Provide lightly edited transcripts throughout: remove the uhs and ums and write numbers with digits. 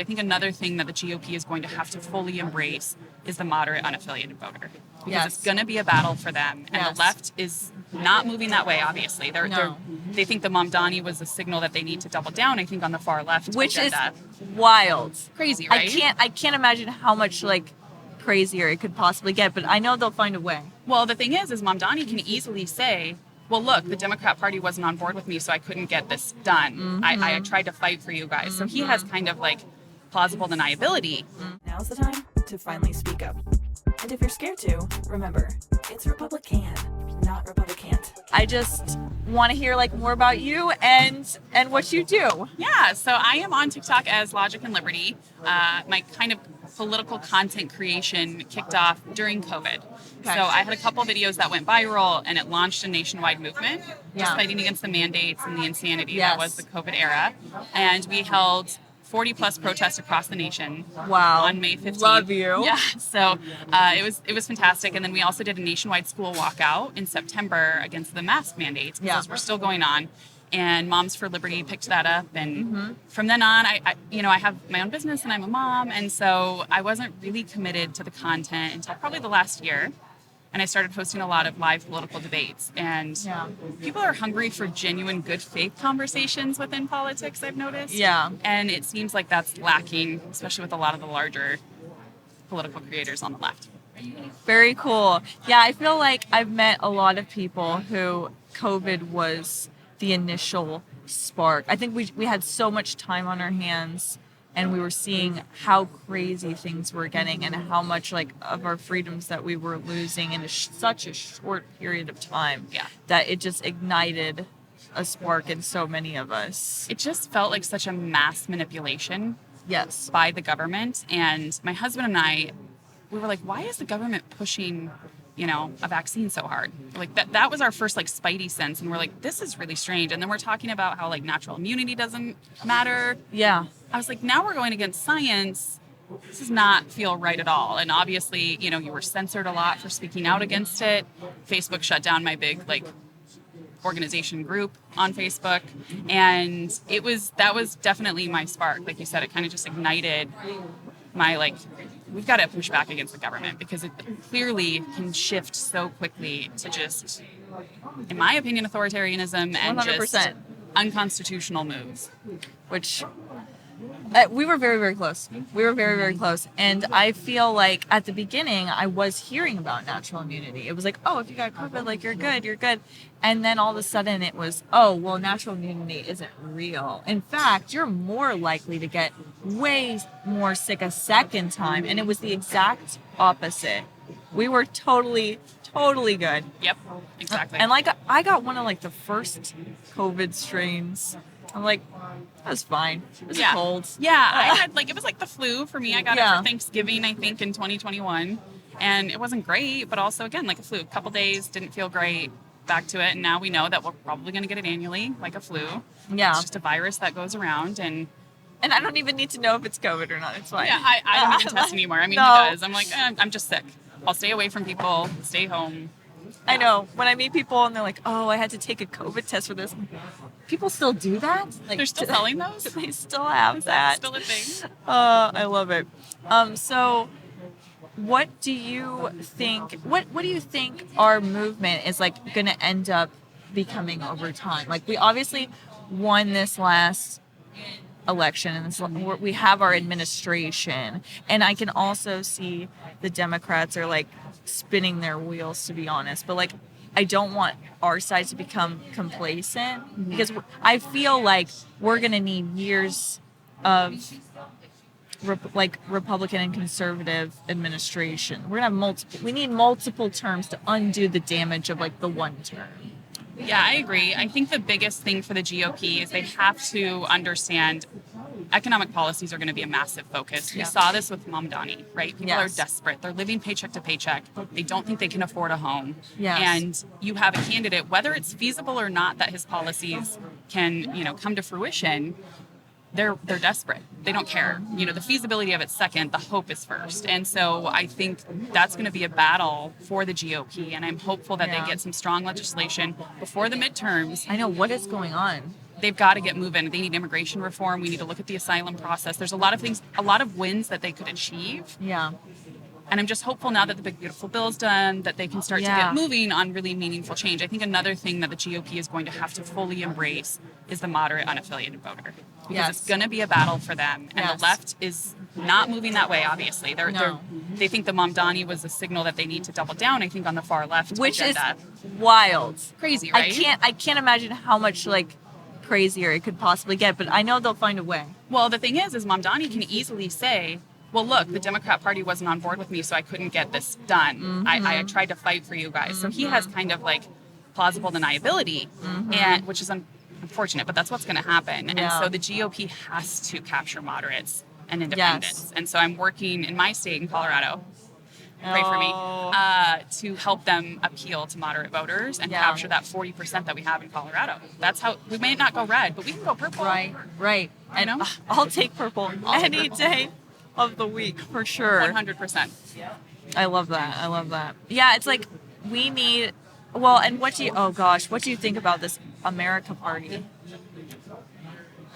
I think another thing that the GOP is going to have to fully embrace is the moderate unaffiliated voter. Because it's going to be a battle for them. And the left is not moving that way, obviously. They think the Mamdani was a signal that they need to double down, I think, on the far left Which agenda. is wild. Crazy, right? I can't imagine how much, like, crazier it could possibly get, but I know they'll find a way. Well, the thing is Mamdani can easily say, well, look, the Democrat Party wasn't on board with me, so I couldn't get this done. Mm-hmm. I tried to fight for you guys. So he has kind of, like, plausible deniability. Now's the time to finally speak up. And if you're scared to, remember, it's Republican, not Republicant. I just want to hear like more about you and what you do. Yeah, so I am on TikTok as Logic and Liberty. My kind of political content creation kicked off during COVID. Okay. So I had a couple videos that went viral, and it launched a nationwide movement, just fighting against the mandates and the insanity that was the COVID era. And we held 40 plus protests across the nation. Wow. On May 15th. Love you. Yeah. So it was fantastic. And then we also did a nationwide school walkout in September against the mask mandates, because those were still going on. And Moms for Liberty picked that up. And from then on, I have my own business and I'm a mom. And so I wasn't really committed to the content until probably the last year. And I started hosting a lot of live political debates. And people are hungry for genuine good faith conversations within politics, I've noticed. Yeah. And it seems like that's lacking, especially with a lot of the larger political creators on the left. Very cool. Yeah, I feel like I've met a lot of people who COVID was the initial spark. I think we had so much time on our hands, and we were seeing how crazy things were getting and how much like of our freedoms that we were losing in such a short period of time that it just ignited a spark in so many of us. It just felt like such a mass manipulation by the government. And my husband and I, we were like, why is the government pushing, a vaccine so hard? Like that was our first like spidey sense. And we're like, this is really strange. And then we're talking about how like natural immunity doesn't matter. Yeah. I was like, now we're going against science. This does not feel right at all. And obviously, you were censored a lot for speaking out against it. Facebook shut down my big like organization group on Facebook. And that was definitely my spark. Like you said, it kind of just ignited my like, we've got to push back against the government, because it clearly can shift so quickly to just, in my opinion, authoritarianism and 100%. just unconstitutional moves. Which we were very, very close. We were very, very close. And I feel like at the beginning, I was hearing about natural immunity. It was like, oh, if you got COVID, like you're good. And then all of a sudden it was, oh, well, natural immunity isn't real. In fact, you're more likely to get way more sick a second time. And it was the exact opposite. We were totally good. Yep, exactly. And like I got one of like the first COVID strains. I'm like, that was fine. It was cold. Yeah, I had it was like the flu for me. I got it for Thanksgiving, I think, in 2021. And it wasn't great, but also, again, like a flu. A couple days, didn't feel great, back to it. And now we know that we're probably going to get it annually, like a flu. Yeah. It's just a virus that goes around. And I don't even need to know if it's COVID or not. It's fine. Yeah, I don't even test anymore. I mean, No. He does. I'm like, I'm just sick. I'll stay away from people, stay home. I know. When I meet people and they're like, oh, I had to take a COVID test for this. People still do that? Like, They're still selling those? They still have that. Still a thing. I love it. So what do you think, what do you think our movement is like going to end up becoming over time? Like, we obviously won this last election, and we have our administration, and I can also see the Democrats are like spinning their wheels, to be honest, but like I don't want our side to become complacent, because I feel like we're gonna need years of Republican and conservative administration. We're gonna have we need multiple terms to undo the damage of like the one term. Yeah, I agree. I think the biggest thing for the GOP is they have to understand economic policies are going to be a massive focus. We saw this with Mamdani, right? People are desperate. They're living paycheck to paycheck. They don't think they can afford a home. Yes. And you have a candidate, whether it's feasible or not that his policies can, come to fruition, they're desperate. They don't care. The feasibility of it's second, the hope is first. And so I think that's going to be a battle for the GOP. And I'm hopeful that they get some strong legislation before the midterms. I know. What is going on? they've got to get moving. They need immigration reform. We need to look at the asylum process. There's a lot of things, a lot of wins that they could achieve. Yeah. And I'm just hopeful now that the big, beautiful bill's done, that they can start to get moving on really meaningful change. I think another thing that the GOP is going to have to fully embrace is the moderate, unaffiliated voter. Because it's going to be a battle for them. And the left is not moving that way, obviously. They think the Mamdani was a signal that they need to double down, I think, on the far left Which agenda. is wild. Crazy, right? I can't imagine how much, like, crazier it could possibly get, but I know they'll find a way. Well, the thing is Mamdani can easily say, well, look, the Democrat Party wasn't on board with me, so I couldn't get this done. Mm-hmm. I tried to fight for you guys. So he has kind of like plausible deniability, and which is unfortunate, but that's what's going to happen. And so the GOP has to capture moderates and independents. And so I'm working in my state in Colorado. Pray for me, to help them appeal to moderate voters and capture that 40% that we have in Colorado. That's how we may not go red, but we can go purple. Right. And I'll take purple any day of the week for sure. 100%. I love that. Yeah, it's like we need. Well, and what do you think about this America Party?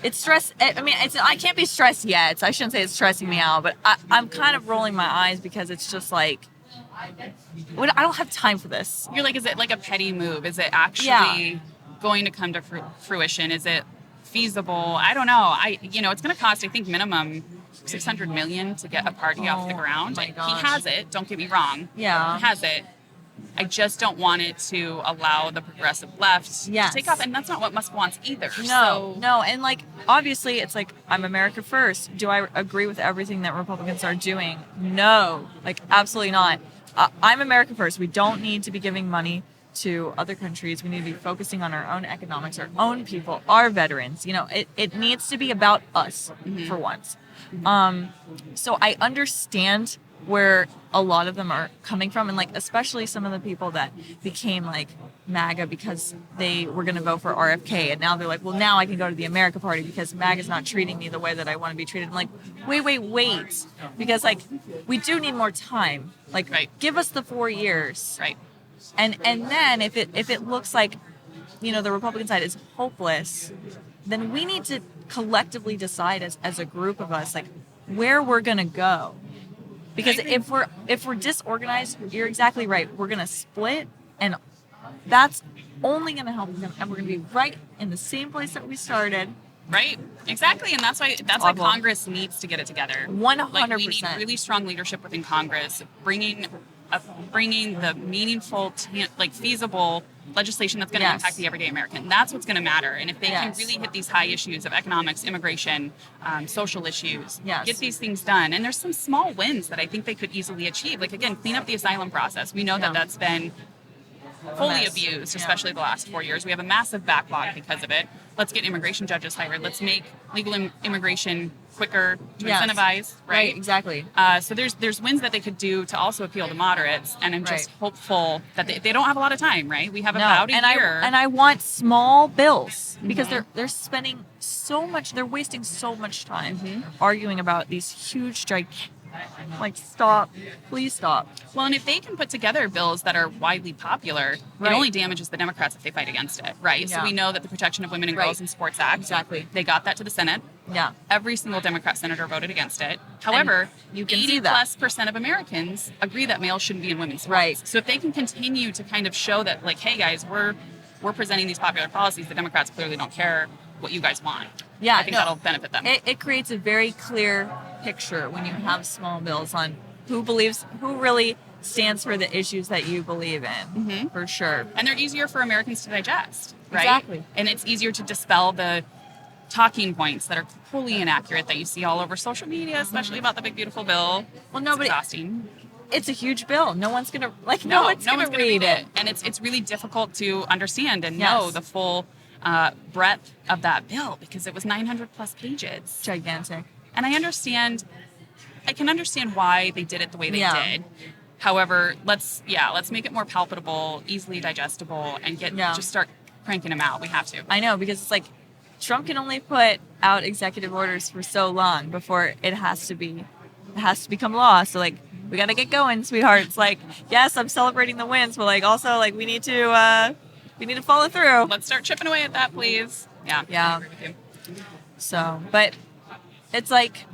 It's stress. I mean, I can't be stressed yet. So I shouldn't say it's stressing me out, but I'm kind of rolling my eyes because it's just like, I don't have time for this. You're like, is it like a petty move? Is it actually going to come to fruition? Is it feasible? I don't know. It's going to cost, I think, minimum $600 million to get a party off the ground. My He gosh. has it. Don't get me wrong. Yeah. He has it. I just don't want it to allow the progressive left to take off, and that's not what Musk wants either. No, and like obviously it's like I'm America first. Do I agree with everything that Republicans are doing? No, like absolutely not. I'm America first. We don't need to be giving money to other countries. We need to be focusing on our own economics, our own people, our veterans. It needs to be about us for once. So I understand where a lot of them are coming from, and like especially some of the people that became like MAGA because they were going to vote for RFK, and now they're like, well, now I can go to the America Party because MAGA's not treating me the way that I want to be treated. I'm like, wait, because like we do need more time. Like, give us the 4 years, Right. And then if it looks like the Republican side is hopeless, then we need to collectively decide as a group of us like where we're going to go. Because if we're disorganized, you're exactly right. We're gonna split, and that's only gonna help them. And we're gonna be right in the same place that we started. Right. Exactly, and that's why Congress needs to get it together. 100%. Like, we need really strong leadership within Congress, bringing the meaningful, feasible legislation that's going to impact the everyday American. That's what's going to matter. And if they can really hit these high issues of economics, immigration, social issues, get these things done. And there's some small wins that I think they could easily achieve. Like, again, clean up the asylum process. We know that that's been fully abused, especially the last 4 years. We have a massive backlog because of it. Let's get immigration judges hired. Let's make legal immigration quicker to incentivize, right? Exactly. So there's wins that they could do to also appeal to moderates, and I'm just hopeful that they don't have a lot of time, right? We have about a year. And I want small bills because they're spending so much, they're wasting so much time arguing about these huge, gigantic, like, please stop. Well, and if they can put together bills that are widely popular, it only damages the Democrats if they fight against it, right? So we know that the Protection of Women and Girls in Sports Act, they got that to the Senate. Yeah. Every single Democrat senator voted against it. However, you can see that 80+% of Americans agree that males shouldn't be in women's sports. Right. So if they can continue to kind of show that, like, hey guys, we're presenting these popular policies, the Democrats clearly don't care what you guys want. Yeah, I think that'll benefit them. It creates a very clear picture when you have small bills on who really stands for the issues that you believe in, for sure. And they're easier for Americans to digest, right? Exactly. And it's easier to dispel the talking points that are completely inaccurate that you see all over social media, especially about the big beautiful bill. Well, it's exhausting. It's a huge bill. No one's gonna no one's gonna read it, and it's really difficult to understand and know the full breadth of that bill because it was 900+ pages. Gigantic. And I can understand why they did it the way they did. However, let's make it more palpable, easily digestible, and just start cranking them out. We have to. I know, because it's like Trump can only put out executive orders for so long before it has to become law. So like, we got to get going, sweetheart. It's like, yes, I'm celebrating the wins, but like also like we need to follow through. Let's start chipping away at that, please. Yeah. Yeah. I agree with you. So, but it's like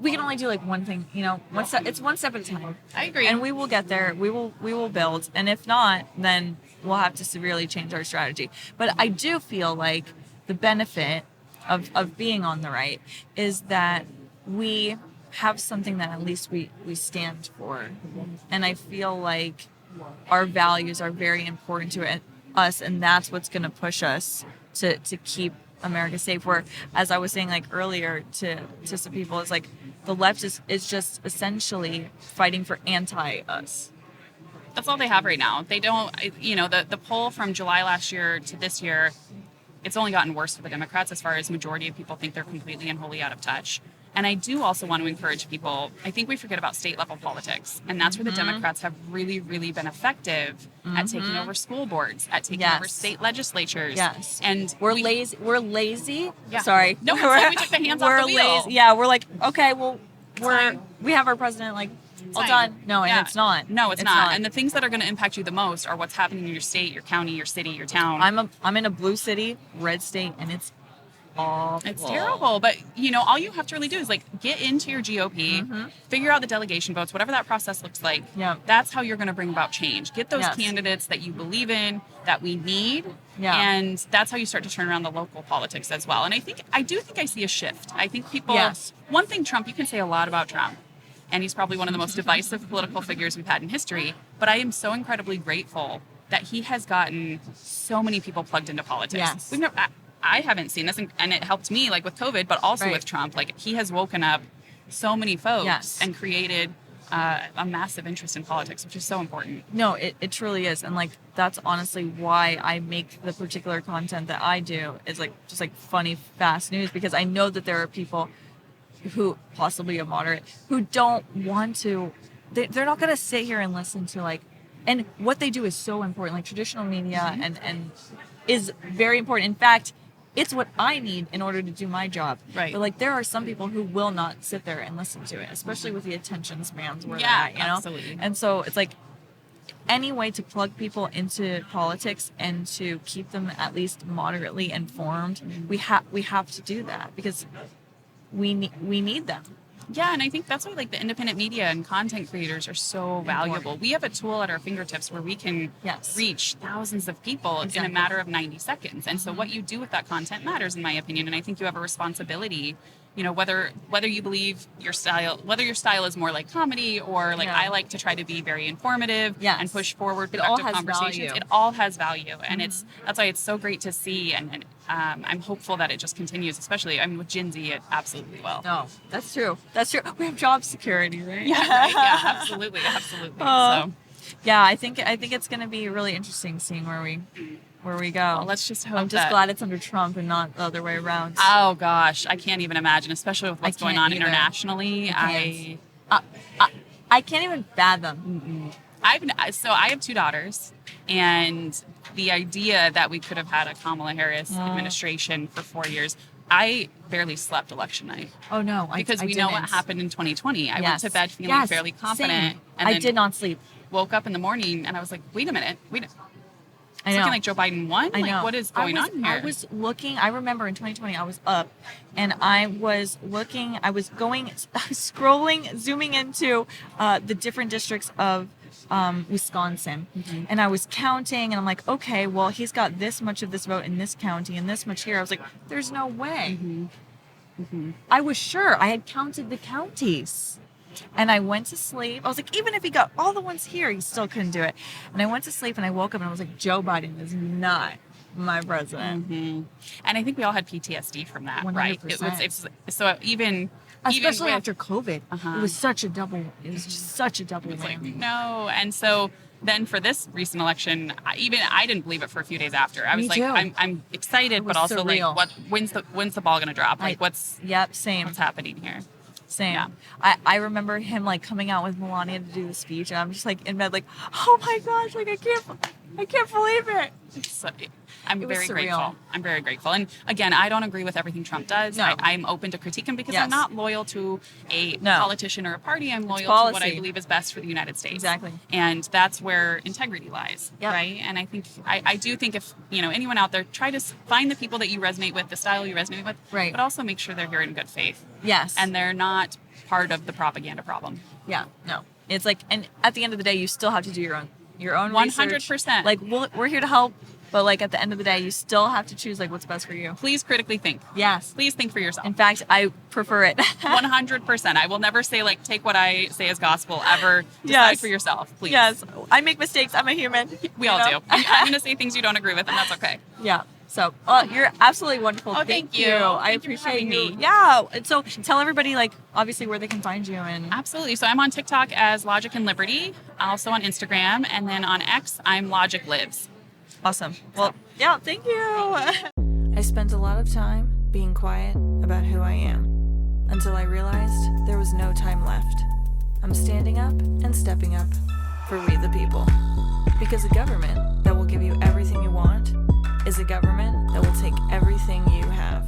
we can only do like one thing, you know. It's one step at a time. I agree. And we will get there. We will build. And if not, then we'll have to severely change our strategy. But I do feel like the benefit of being on the right is that we have something that at least we stand for. And I feel like our values are very important to us, and that's what's going to push us to keep America safe. Where, as I was saying like earlier to some people, it's like the left is just essentially fighting for anti-us. That's all they have right now. They don't, you know, the poll from July last year to this year, it's only gotten worse for the Democrats as far as majority of people think they're completely and wholly out of touch. And I do also want to encourage people, I think we forget about state level politics. And that's where the Democrats have really, really been effective at taking over school boards, at taking over state legislatures. Yes. And We're lazy. Yeah. Sorry. No, it's like we took the hands off the wheel. Lazy. Yeah, we're like, okay, well, fine. we have our president like all fine. done. No, and Yeah. it's not. No, it's not. And the things that are going to impact you the most are what's happening in your state, your county, your city, your town. I'm in a blue city, red state, and it's awful. It's terrible, but you know, all you have to really do is like get into your GOP, figure out the delegation votes, whatever that process looks like. Yeah. That's how you're going to bring about change. Get those Yes. candidates that you believe in, that we need. Yeah. And that's how you start to turn around the local politics as well. And I do think I see a shift. I think people, Yes. one thing Trump, you can say a lot about Trump, and he's probably one of the most divisive political figures we've had in history, but I am so incredibly grateful that he has gotten so many people plugged into politics. Yes. I haven't seen this, and it helped me like with COVID, but also Right. with Trump. Like he has woken up so many folks Yes. and created a massive interest in politics, which is so important. No, it truly is. And like that's honestly why I make the particular content that I do is like just like funny, fast news, because I know that there are people who possibly are moderate who don't want to, they're not going to sit here and listen to like, and what they do is so important. Like traditional media and is very important. In fact, it's what I need in order to do my job. Right. But like there are some people who will not sit there and listen to it, especially with the attention spans where Yeah, they're at, you know? absolutely. And so it's like any way to plug people into politics and to keep them at least moderately informed, we have to do that because we need them. Yeah, and I think that's why like the independent media and content creators are so valuable. We have a tool at our fingertips where we can Yes. reach thousands of people in Exactly. a matter of 90 seconds. And so what you do with that content matters, in my opinion. And I think you have a responsibility, you know, whether you believe whether your style is more like comedy or like Yeah. I like to try to be very informative Yes. and push forward It all productive has conversations. value. It all has value. And that's why it's so great to see. And I'm hopeful that it just continues, especially, I mean, with Gen Z, it absolutely will. No, that's true. That's true. We have job security, right? Yeah, right. Yeah, absolutely. So Yeah, I think it's going to be really interesting seeing where we go. well, let's just hope I'm just that- glad it's under Trump and not the other way around. Oh gosh, I can't even imagine, especially with what's going can't on either. internationally. I can't even fathom. I have 2 daughters, and the idea that we could have had a Kamala Harris administration for 4 years, I barely slept election night Oh no, because we know what happened in 2020. I went to bed feeling fairly confident, Same. and I then did not sleep. woke up in the morning and I was like, wait a minute, It's I know. looking like Joe Biden won. I know. Like, what is going on here? I was looking. I remember in 2020, I was up, and I was looking. I was scrolling, zooming into the different districts of Wisconsin, and I was counting, and I'm like, okay, well, he's got this much of this vote in this county and this much here. I was like, there's no way. I was sure. I had counted the counties. And I went to sleep. I was like, even if he got all the ones here, he still couldn't do it. And I went to sleep and I woke up and I was like, Joe Biden is not my president. And I think we all had PTSD from that, right? 100%. It's so even Especially with, after COVID. It was such a double. It was just such a double it's like whammy. no, and so then for this recent election, I didn't believe it for a few days after. I was Me like, too. I'm excited, was but also surreal. like, when's the ball gonna drop? Like, Yep, same. what's happening here? Same. Yeah. I remember him like coming out with Melania to do the speech, and I'm just like in bed, like, oh my gosh, like I can't. I can't believe it. So, I'm It was very surreal. grateful. I'm very grateful. And again, I don't agree with everything Trump does. No. I'm open to critique him because Yes. I'm not loyal to a No. politician or a party. I'm loyal to what I policy. believe is best for the United States. Exactly. And that's where integrity lies, Yep. right? And I think I do think if anyone out there, try to find the people that you resonate with, the style you resonate with, Right. but also make sure they're here in good faith Yes. and they're not part of the propaganda problem. yeah, no. It's like, and at the end of the day, you still have to do your own 100%. research. Like, we're here to help, but like at the end of the day, you still have to choose like what's best for you. Please critically think. Yes. Please think for yourself. In fact, I prefer it. 100%. I will never say like take what I say as gospel ever. Decide Yes. for yourself, please. Yes. I make mistakes. I'm a human. We you all know? do. I'm going to say things you don't agree with, and that's okay. Yeah. So, you're absolutely wonderful. Oh, thank you. I Thank you for appreciate having you. me. Yeah. And so, tell everybody, like, obviously where they can find you and. Absolutely. So I'm on TikTok as Logic and Liberty, also on Instagram, and then on X, I'm Logic Lives. Awesome. Well, yeah. Thank you. I spent a lot of time being quiet about who I am until I realized there was no time left. I'm standing up and stepping up for we the people. Because a government that will give you everything you want is a government that will take everything you have.